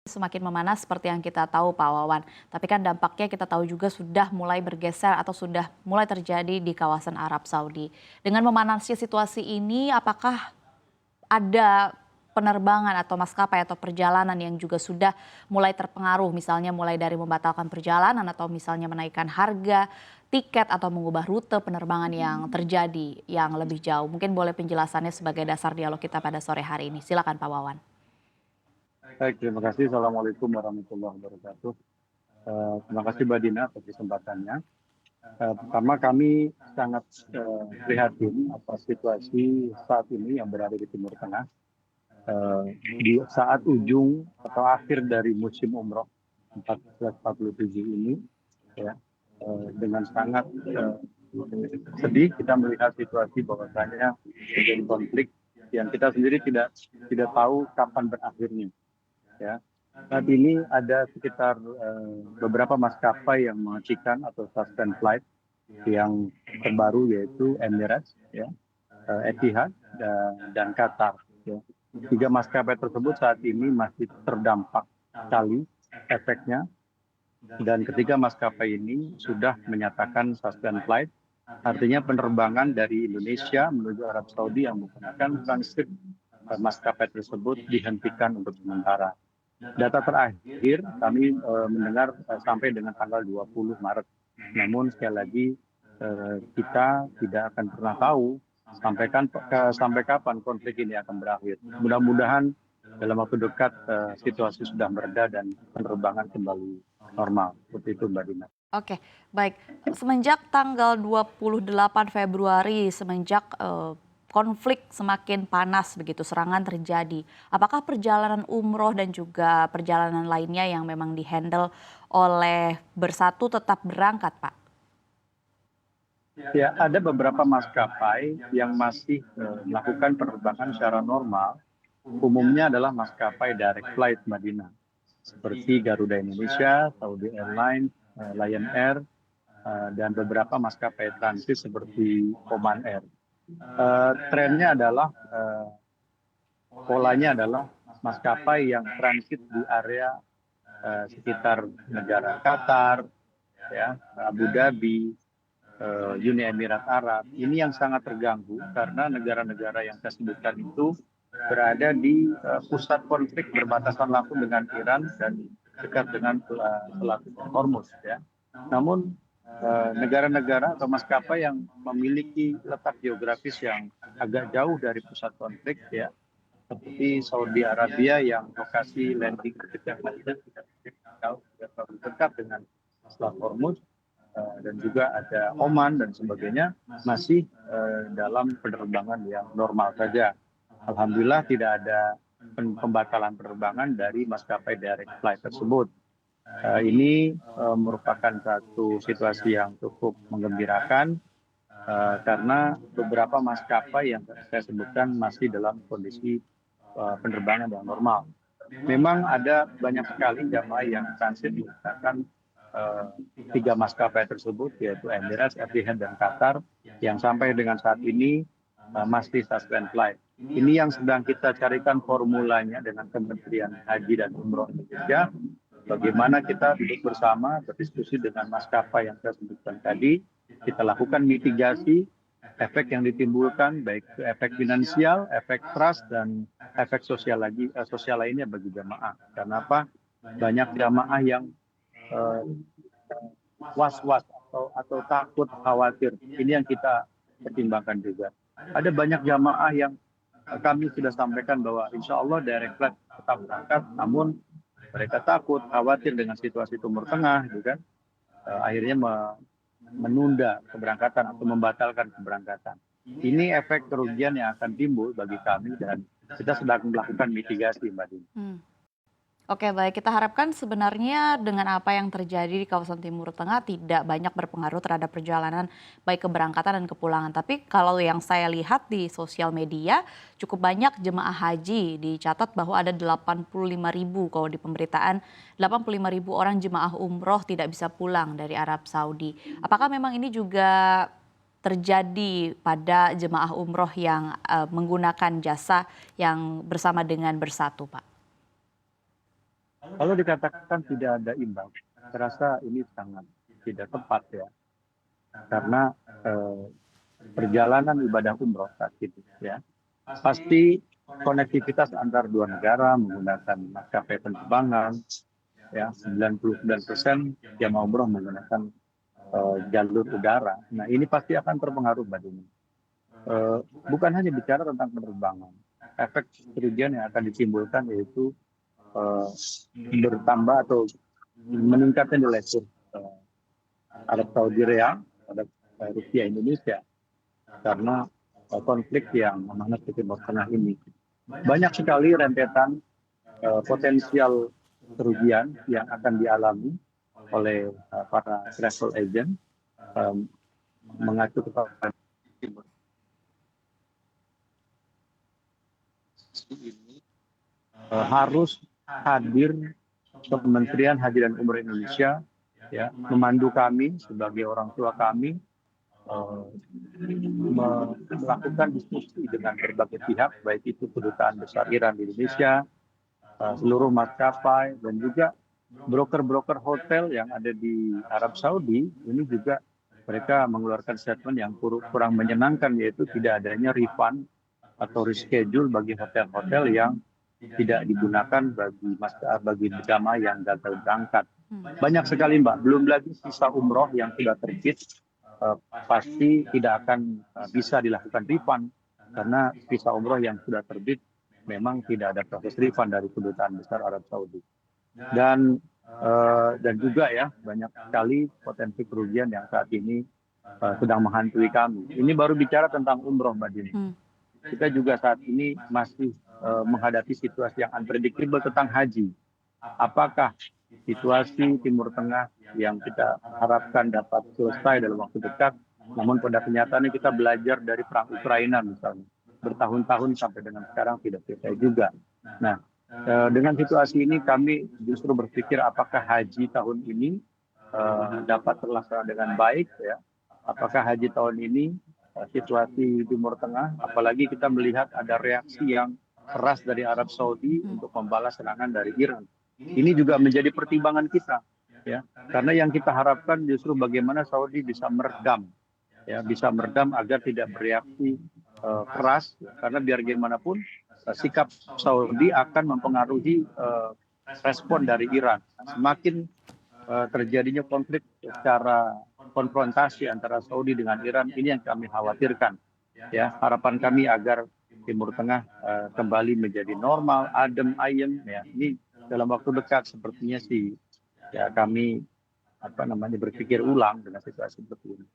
Semakin memanas seperti yang kita tahu Pak Wawan. Tapi kan dampaknya kita tahu juga sudah mulai bergeser atau sudah mulai terjadi di kawasan Arab Saudi. Dengan memanasnya situasi ini, apakah ada penerbangan atau maskapai atau perjalanan yang juga sudah mulai terpengaruh, misalnya mulai dari membatalkan perjalanan atau misalnya menaikkan harga tiket atau mengubah rute penerbangan yang terjadi yang lebih jauh. Mungkin boleh penjelasannya sebagai dasar dialog kita pada sore hari ini. Silakan Pak Wawan. Baik, terima kasih. Assalamualaikum warahmatullahi wabarakatuh. Terima kasih Mbak Dina atas kesempatannya. Pertama kami sangat prihatin atas situasi saat ini yang berada di Timur Tengah. Di saat ujung atau akhir dari musim umroh 1447 ini, ya, dengan sangat sedih kita melihat situasi bahwasanya terjadi konflik yang kita sendiri tidak tahu kapan berakhirnya. Ya, saat ini ada sekitar beberapa maskapai yang mengacikan atau suspend flight yang terbaru yaitu Emirates, ya, Etihad dan Qatar. Ya. Tiga maskapai tersebut saat ini masih terdampak sekali efeknya, dan ketiga maskapai ini sudah menyatakan suspend flight, artinya penerbangan dari Indonesia menuju Arab Saudi yang menggunakan transit maskapai tersebut dihentikan untuk sementara. Data terakhir kami mendengar sampai dengan tanggal 20 Maret. Namun sekali lagi kita tidak akan pernah tahu sampai kapan konflik ini akan berakhir. Mudah-mudahan dalam waktu dekat situasi sudah mereda dan penerbangan kembali normal. Seperti itu Mbak Dina. Oke, baik. Semenjak tanggal 28 Februari, semenjak konflik semakin panas begitu, serangan terjadi. Apakah perjalanan umroh dan juga perjalanan lainnya yang memang dihandle oleh Bersatu tetap berangkat, Pak? Ya, ada beberapa maskapai yang masih melakukan penerbangan secara normal. Umumnya adalah maskapai direct flight Madinah, seperti Garuda Indonesia, Saudi Airlines, Lion Air, dan beberapa maskapai transit seperti Oman Air. Trennya adalah polanya adalah maskapai yang transit di area sekitar negara Qatar, ya, Abu Dhabi, Uni Emirat Arab. Ini yang sangat terganggu karena negara-negara yang saya sebutkan itu berada di pusat konflik berbatasan langsung dengan Iran dan dekat dengan Selat Hormuz. Ya. Namun negara-negara atau maskapai yang memiliki letak geografis yang agak jauh dari pusat konflik, ya, seperti Saudi Arabia yang lokasi landing ketika tidak jauh, tidak terlalu dekat dengan Selat Hormuz, dan juga ada Oman dan sebagainya, masih dalam penerbangan yang normal saja. Alhamdulillah tidak ada pembatalan penerbangan dari maskapai direct flight tersebut. Ini merupakan satu situasi yang cukup menggembirakan karena beberapa maskapai yang saya sebutkan masih dalam kondisi penerbangan yang normal. Memang ada banyak sekali jamaah yang transit menggunakan tiga maskapai tersebut, yaitu Emirates, Etihad, dan Qatar, yang sampai dengan saat ini masih suspend flight. Ini yang sedang kita carikan formulanya dengan Kementerian Haji dan Umroh Indonesia. Bagaimana kita duduk bersama, berdiskusi dengan maskapai yang saya sebutkan tadi, kita lakukan mitigasi efek yang ditimbulkan, baik efek finansial, efek trust, dan efek sosial lainnya bagi jamaah. Karena apa? Banyak jamaah yang was-was atau takut, khawatir. Ini yang kita pertimbangkan juga. Ada banyak jamaah yang kami sudah sampaikan bahwa insya Allah direct flight tetap berangkat, namun mereka takut, khawatir dengan situasi Timur Tengah, gitu kan. Akhirnya menunda keberangkatan atau membatalkan keberangkatan. Ini efek kerugian yang akan timbul bagi kami dan kita sedang melakukan mitigasi, Mbak Dini. Oke, baik. Kita harapkan sebenarnya dengan apa yang terjadi di kawasan Timur Tengah tidak banyak berpengaruh terhadap perjalanan baik keberangkatan dan kepulangan. Tapi kalau yang saya lihat di sosial media cukup banyak jemaah haji, dicatat bahwa ada 85.000 kalau di pemberitaan 85.000 orang jemaah umroh tidak bisa pulang dari Arab Saudi. Apakah memang ini juga terjadi pada jemaah umroh yang menggunakan jasa yang bersama dengan Bersatu, Pak? Kalau dikatakan tidak ada imbang, saya rasa ini sangat tidak tepat ya, karena eh, perjalanan ibadah umroh saat itu ya pasti konektivitas antar dua negara menggunakan maskapai penerbangan ya 99% jamaah umroh menggunakan jalur udara. Nah ini pasti akan terpengaruh Mbak Dini. Bukan hanya bicara tentang penerbangan, efek kerugian yang akan ditimbulkan yaitu eh, bertambah atau meningkatnya nilai kurs Arab Saudi Real terhadap rupiah Indonesia karena konflik yang memanas di Timur Tengah ini. Banyak sekali rentetan potensial kerugian yang akan dialami oleh para travel agent mengacu kepada Timur ini harus hadir ke Kementerian Haji dan Umroh Indonesia ya memandu kami sebagai orang tua kami melakukan diskusi dengan berbagai pihak baik itu kedutaan besar Iran di Indonesia, seluruh maskapai dan juga broker-broker hotel yang ada di Arab Saudi ini juga mereka mengeluarkan statement yang kurang menyenangkan yaitu tidak adanya refund atau reschedule bagi hotel-hotel yang tidak digunakan bagi jamaah yang gagal berangkat. Banyak sekali Mbak, belum lagi visa umroh yang sudah terbit pasti tidak akan bisa dilakukan refund karena visa umroh yang sudah terbit memang tidak ada proses refund dari kedutaan besar Arab Saudi. Dan juga ya banyak sekali potensi kerugian yang saat ini sedang menghantui kami. Ini baru bicara tentang umroh Mbak Dini. Kita juga saat ini masih menghadapi situasi yang unpredictable tentang haji. Apakah situasi Timur Tengah yang kita harapkan dapat selesai dalam waktu dekat, namun pada kenyataannya kita belajar dari perang Ukraina misalnya, bertahun-tahun sampai dengan sekarang tidak selesai juga. Nah, dengan situasi ini kami justru berpikir apakah haji tahun ini dapat terlaksana dengan baik, ya? Apakah haji tahun ini situasi Timur Tengah, apalagi kita melihat ada reaksi yang keras dari Arab Saudi untuk membalas serangan dari Iran. Ini juga menjadi pertimbangan kita, ya, karena yang kita harapkan justru bagaimana Saudi bisa meredam, ya, bisa meredam agar tidak bereaksi keras, karena biar bagaimanapun sikap Saudi akan mempengaruhi respon dari Iran. Semakin terjadinya konflik secara konfrontasi antara Saudi dengan Iran, ini yang kami khawatirkan. Ya, harapan kami agar Timur Tengah kembali menjadi normal, adem ayem. Ya, ini dalam waktu dekat sepertinya sih ya kami berpikir ulang dengan situasi seperti ini.